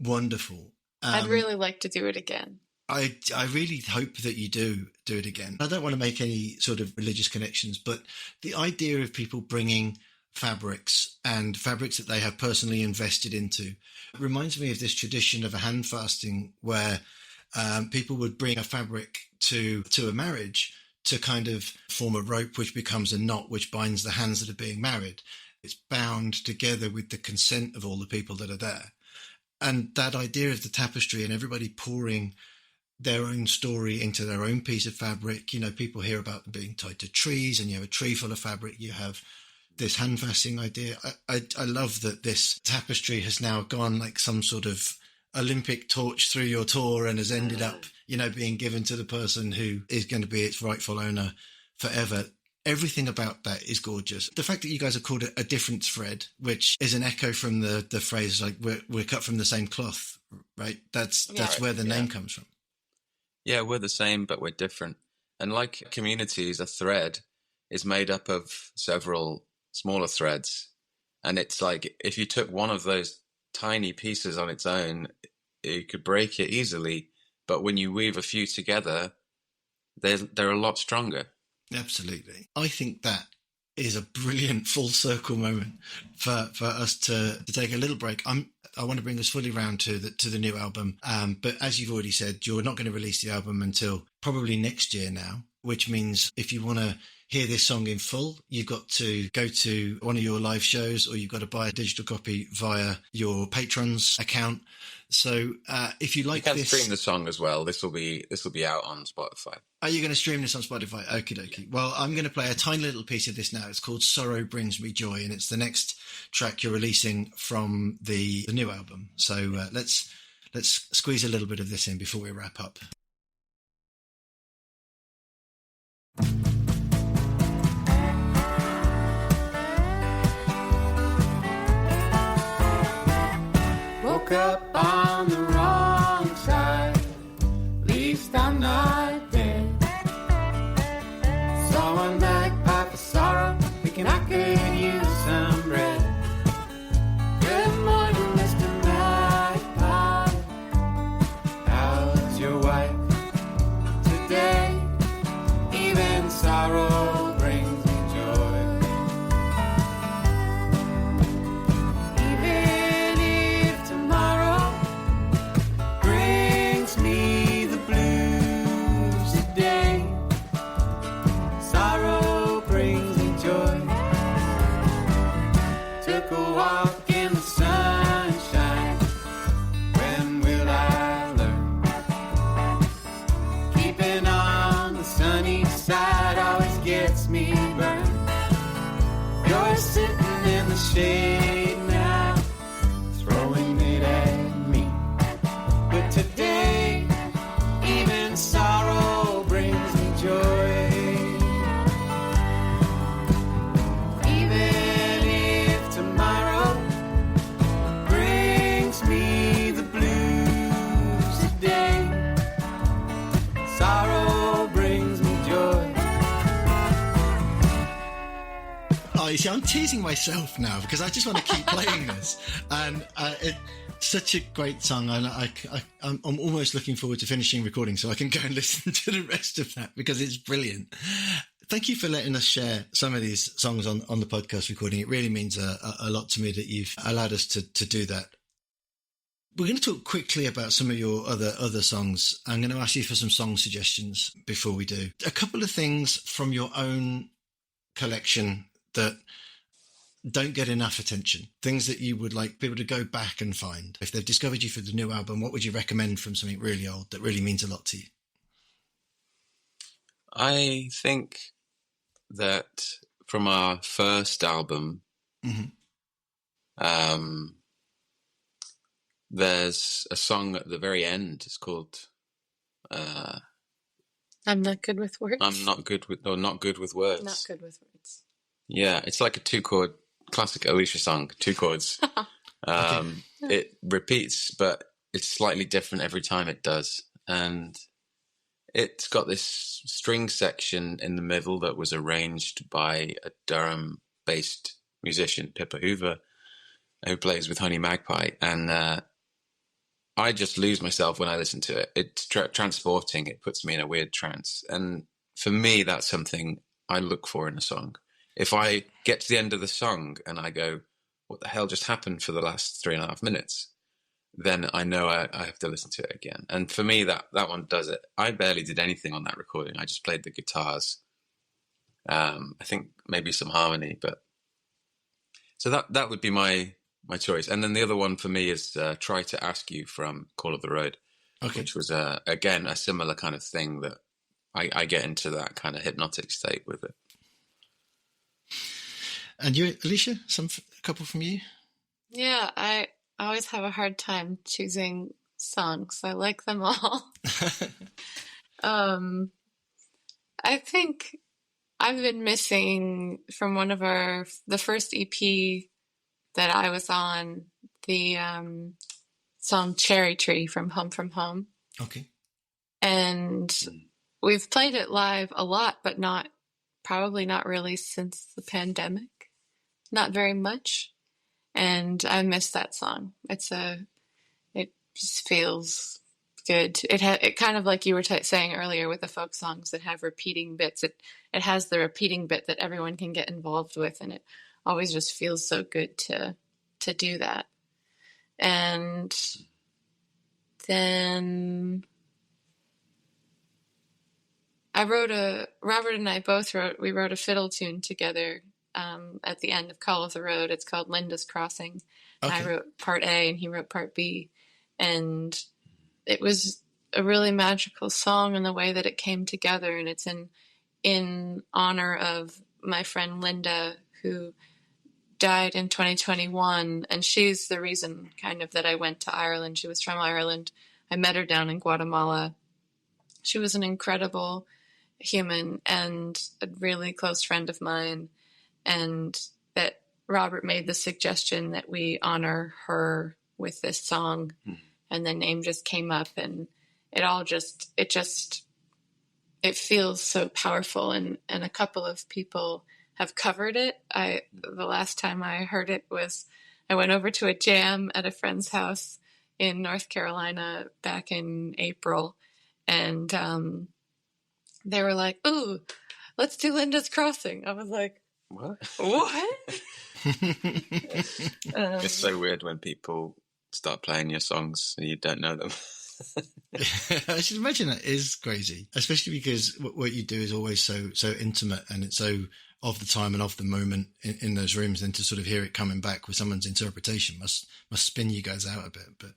wonderful. I'd really like to do it again. I really hope that you do it again. I don't want to make any sort of religious connections, but the idea of people bringing fabrics and fabrics that they have personally invested into reminds me of this tradition of a hand fasting where people would bring a fabric to a marriage to kind of form a rope which becomes a knot which binds the hands that are being married. It's bound together with the consent of all the people that are there. And that idea of the tapestry and everybody pouring their own story into their own piece of fabric. You know, people hear about them being tied to trees, and you have a tree full of fabric. You have this hand fasting idea. I love that this tapestry has now gone like some sort of Olympic torch through your tour and has ended up, you know, being given to the person who is going to be its rightful owner forever. Everything about that is gorgeous. The fact that you guys have called it a different thread, which is an echo from the phrase like we're cut from the same cloth, right? That's where the name comes from. Yeah, we're the same, but we're different. And like communities, a thread is made up of several smaller threads. And it's like if you took one of those tiny pieces on its own, you could break it easily. But when you weave a few together, they're a lot stronger. Absolutely. I think that is a brilliant full circle moment for us to take a little break. I want to bring us fully round to the new album. But as you've already said, you're not going to release the album until probably next year now, which means if you want to hear this song in full, you've got to go to one of your live shows, or you've got to buy a digital copy via your Patrons account. So if you like, you can stream the song as well. This will be out on Spotify. Are you going to stream this on Spotify? Okie dokie. Yeah. Well, I'm going to play a tiny little piece of this now. It's called Sorrow Brings Me Joy, and it's the next track you're releasing from the new album. So let's squeeze a little bit of this in before we wrap up. Woke up on the wrong side, at least I'm not dead. Saw one bagpipe of sorrow, thinking I could use some bread. Good morning, Mr. Magpie. How's your wife today? Even sorrow brings me joy. Even if tomorrow brings me the blues today, sorrow brings me joy. Took a walk in the sunshine. When will I learn? Keeping on the sunny side always gets me burned. You're sitting in the shade now, throwing it at me. But today, even sorrow brings me joy. Even if tomorrow brings me the blues today, sorrow brings me joy. Oh, you see, I'm teasing myself now because I just want to keep playing this, and it's such a great song. I'm almost looking forward to finishing recording so I can go and listen to the rest of that because it's brilliant. Thank you for letting us share some of these songs on the podcast recording. It really means a lot to me that you've allowed us to do that. We're going to talk quickly about some of your other songs. I'm going to ask you for some song suggestions before we do. A couple of things from your own collection that don't get enough attention, things that you would like people to go back and find. If they've discovered you for the new album, what would you recommend from something really old that really means a lot to you? I think that from our first album, there's a song at the very end. It's called I'm not good with words. Not good with words. Not good with words. Yeah, it's like a 2-chord classic Alicia song, 2 chords. It repeats, but it's slightly different every time it does. And it's got this string section in the middle that was arranged by a Durham-based musician, Pippa Hoover, who plays with Honey Magpie. And I just lose myself when I listen to it. It's transporting. It puts me in a weird trance. And for me, that's something I look for in a song. If I get to the end of the song and I go, what the hell just happened for the last 3.5 minutes? Then I know I have to listen to it again. And for me, that one does it. I barely did anything on that recording. I just played the guitars. I think maybe some harmony, but so that would be my choice. And then the other one for me is Try to Ask You from Call of the Road, which was, again, a similar kind of thing that I get into that kind of hypnotic state with it. And you, Alicia, a couple from you? Yeah, I always have a hard time choosing songs. I like them all. I think I've been missing from one of the first EP that I was on, the song Cherry Tree from Home. Okay. And we've played it live a lot, but probably not really since the pandemic. Not very much. And I miss that song. It just feels good. It kind of like you were saying earlier with the folk songs that have repeating bits. It has the repeating bit that everyone can get involved with, and it always just feels so good to do that. And then Robert and I both wrote a fiddle tune together at the end of Call of the Road. It's called Linda's Crossing. Okay. I wrote part A and he wrote part B. And it was a really magical song in the way that it came together. And it's in honor of my friend Linda, who died in 2021. And she's the reason kind of that I went to Ireland. She was from Ireland. I met her down in Guatemala. She was an incredible human and a really close friend of mine. And that Robert made the suggestion that we honor her with this song. And the name just came up, and it feels so powerful. And a couple of people have covered it. The last time I heard it was, I went over to a jam at a friend's house in North Carolina back in April. And they were like, "Ooh, let's do Linda's Crossing." I was like, What? It's so weird when people start playing your songs and you don't know them. I should imagine that is crazy, especially because what you do is always so intimate, and it's so of the time and of the moment in those rooms. And to sort of hear it coming back with someone's interpretation must spin you guys out a bit. But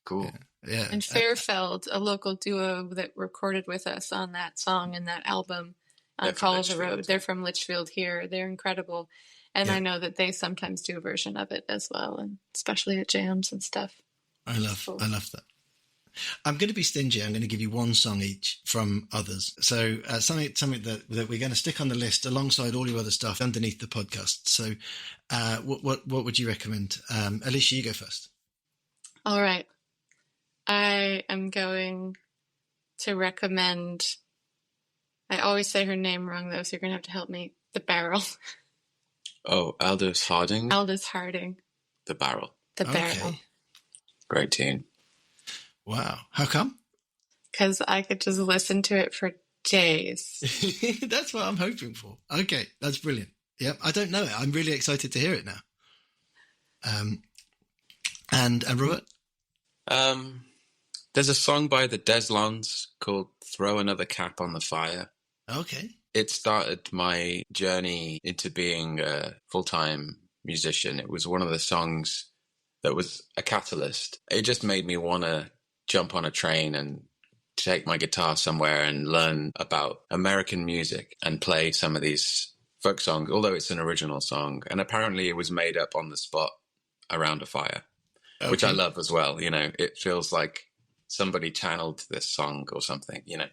cool. Yeah. And Fairfeld, a local duo that recorded with us on that song and that album on Call of the Road. They're from Litchfield here. They're incredible. And I know that they sometimes do a version of it as well, and especially at jams and stuff. I love that. I'm going to be stingy. I'm going to give you one song each from others. So something that we're going to stick on the list alongside all your other stuff underneath the podcast. So what would you recommend? Alicia, you go first. All right. I am going to recommend, I always say her name wrong though, so you're going to have to help me. The Barrel. Oh, Aldous Harding? Aldous Harding. The Barrel. The Barrel. Great tune. Wow. How come? Because I could just listen to it for days. That's what I'm hoping for. Okay, that's brilliant. Yep, I don't know it. I'm really excited to hear it now. And Robert? There's a song by the Deslons called Throw Another Cap on the Fire. Okay. It started my journey into being a full-time musician. It was one of the songs that was a catalyst. It just made me want to jump on a train and take my guitar somewhere and learn about American music and play some of these folk songs, although it's an original song. And apparently it was made up on the spot around a fire, which I love as well. You know, it feels like somebody channeled this song or something, you know.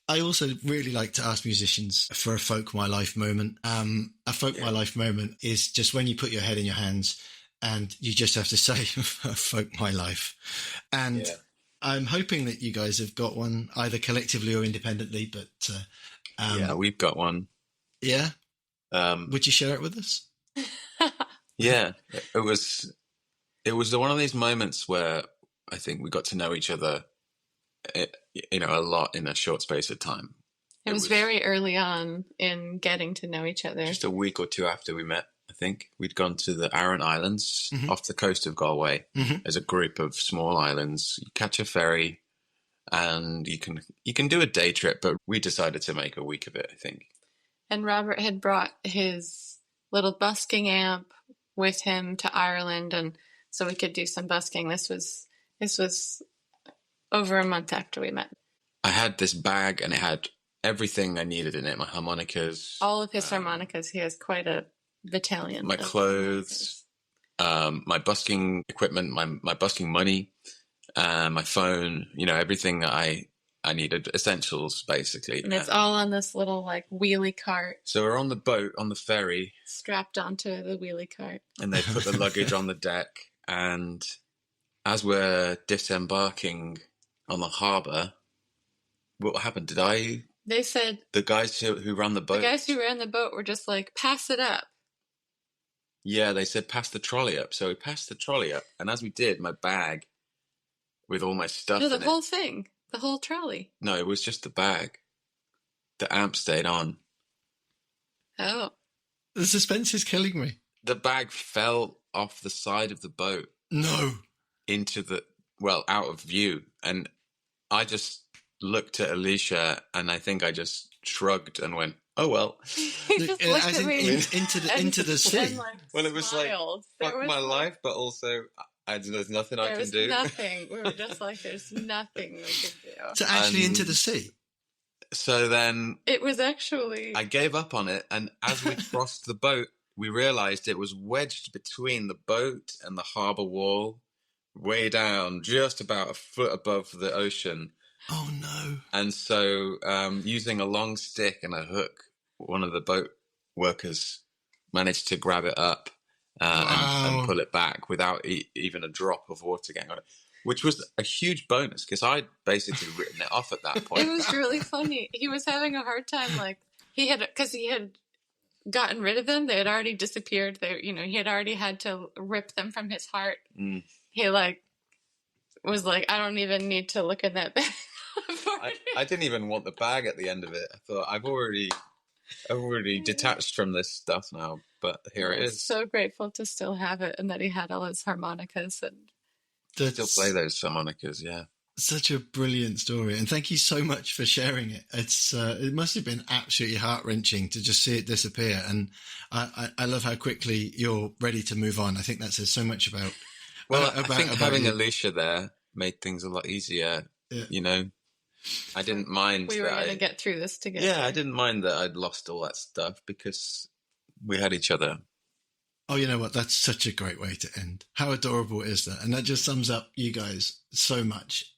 I also really like to ask musicians for a folk my life moment. A folk my life moment is just when you put your head in your hands and you just have to say folk my life. And I'm hoping that you guys have got one either collectively or independently, but yeah, we've got one. Yeah. Would you share it with us? Yeah, it was one of these moments where I think we got to know each other, you know, a lot in a short space of time. It was very early on in getting to know each other. Just a week or two after we met, I think. We'd gone to the Aran Islands off the coast of Galway as a group of small islands. You catch a ferry and you can do a day trip, but we decided to make a week of it, I think. And Robert had brought his little busking amp with him to Ireland, and so we could do some busking. This was over a month after we met. I had this bag and it had everything I needed in it. My harmonicas. All of his harmonicas. He has quite a battalion. My clothes, my busking equipment, my busking money, my phone, you know, everything that I needed, essentials basically. And it's all on this little like wheelie cart. So we're on the boat, on the ferry. Strapped onto the wheelie cart. And they put the luggage on the deck. And as we're disembarking on the harbour, what happened? They said... The guys who ran the boat... The guys who ran the boat were just like, pass it up. Yeah, they said, pass the trolley up. So we passed the trolley up. And as we did, my bag with all my stuff in it... No, the whole thing. The whole trolley. No, it was just the bag. The amp stayed on. Oh. The suspense is killing me. The bag fell off the side of the boat. No. Out of view. And I just looked at Alicia and I think I just shrugged and went, oh, well. He just looked at me. Into the sea. Well, it was smiled. Like, fuck my life, but also... there's nothing I can do. There's nothing. We were just like, there's nothing we can do. So actually into the sea? So then... It was actually... I gave up on it, and as we crossed the boat, we realised it was wedged between the boat and the harbour wall, way down, just about a foot above the ocean. Oh, no. And so using a long stick and a hook, one of the boat workers managed to grab it up. And pull it back without even a drop of water getting on it, which was a huge bonus because I'd basically written it off at that point. It was really funny. He was having a hard time, like he had gotten rid of them. They had already disappeared. He had already had to rip them from his heart. He was like, I don't even need to look in that bag. I didn't even want the bag at the end of it. I thought I've already detached from this stuff now, but here it is. So grateful to still have it, and that he had all his harmonicas and still play those harmonicas. Yeah, such a brilliant story, and thank you so much for sharing it. It must have been absolutely heart-wrenching to just see it disappear, and I love how quickly you're ready to move on. I think that says so much about. Well, I think having Alicia there made things a lot easier. Yeah. You know. I didn't mind we were going to get through this together. Yeah, I didn't mind that I'd lost all that stuff because we had each other. Oh, you know what? That's such a great way to end. How adorable is that? And that just sums up you guys so much.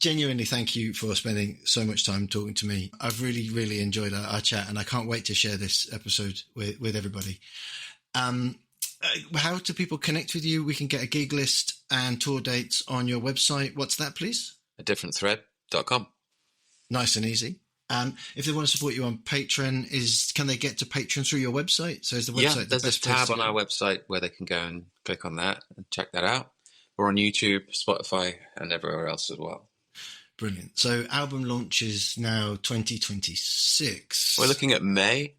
Genuinely, thank you for spending so much time talking to me. I've really, really enjoyed our chat, and I can't wait to share this episode with everybody. How do people connect with you? We can get a gig list and tour dates on your website. What's that, please? adifferentthread.com. Nice and easy. If they want to support you on Patreon, can they get to Patreon through your website? So is the website there's a tab on our website where they can go and click on that and check that out. We're on YouTube, Spotify, and everywhere else as well. Brilliant. So album launch is now 2026. We're looking at May.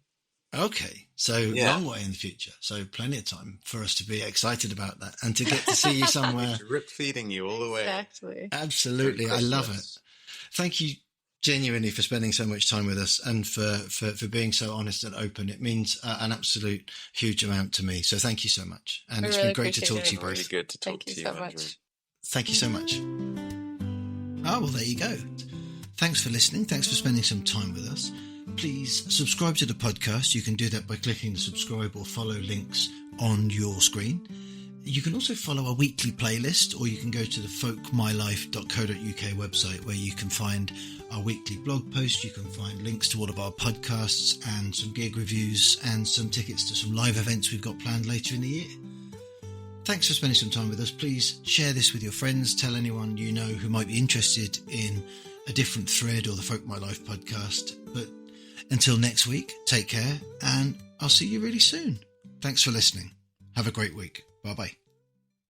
Okay, so long way in the future. So plenty of time for us to be excited about that and to get to see you somewhere. Drip feeding you all the way. Exactly. Absolutely. I love it. Thank you genuinely for spending so much time with us and for being so honest and open. It means an absolute huge amount to me. So thank you so much. And it's been great to talk to you both. Really good to talk to you, so much. Andrew. Thank you so much. Oh, well, there you go. Thanks for listening. Thanks for spending some time with us. Please subscribe to the podcast. You can do that by clicking the subscribe or follow links on your screen. You can also follow our weekly playlist, or you can go to the folkmylife.co.uk website where you can find our weekly blog posts. You can find links to all of our podcasts and some gig reviews and some tickets to some live events we've got planned later in the year. Thanks for spending some time with us. Please share this with your friends. Tell anyone you know who might be interested in a different thread or the Folk My Life podcast. But until next week, take care, and I'll see you really soon. Thanks for listening. Have a great week. Bye-bye.